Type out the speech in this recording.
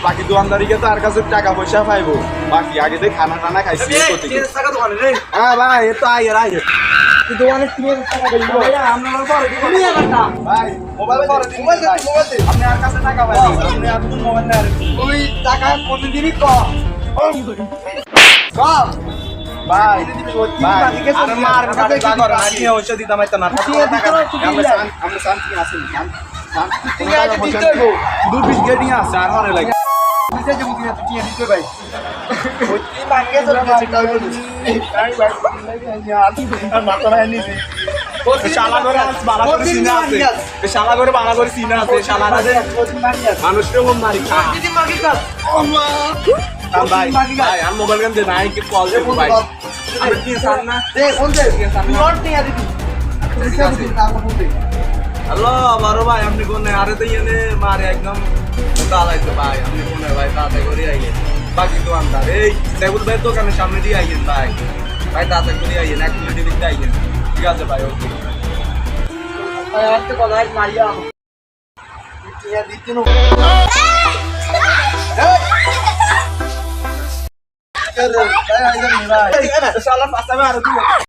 বাকি দোকানদারিকে তো আর কাছে টাকা পয়সা পাইবো বাকি আগে থেকে খানা টানা খাইছি হ্যাঁ ভাই এ তো আইয়ের দোকানে 3000 টাকা দেব ভাই মোবাইল পরে দিন আপনি আর কাছে টাকা পাইবেন আপনি আর কোন মোবাইল না ওই টাকা প্রতিদিনই কম ভাই আর মার কাছে লাগর আমি ওইসব দিতাম না টাকা আমরা শান্তি আছি দু পিস গেটিং আছে আর হরে লাগে নিচে যে মুতি আছে টিয়া দিতে ভাই ওই কি ভাঙে তো চিন্তা করে তাই ভাই আর মাথা নাই নিছে শালা করে বালা করে সিনা আছে শালা করে বালা করে সিনা আছে শালারা যে মানুষকে মন মারি খা দিদি মাগি কাজ ভাই ভাই আর মোবাইল গান দে নাই কি কল দে ভাই আমি কি সান না দে ফোন দে নট নিয়া দিদি হ্যালো বড় ভাই আপনি কোনে আরে তো ইয়ে মারে একদম দালাইতে ভাই আপনি কোনে ভাই তাতে করে আইয়েন বাকি দোকানদার এই সেগুল ভাই দোকানের সামনে দিয়ে আইয়েন ভাই ভাই তাতে করে আইয়েন এক মিনিট দিতে আইয়েন ঠিক আছে ভাই ওকে ভাই আজকে কথা মারিয়া টিয়া দিতে নো এই শালা পাঁচটা আর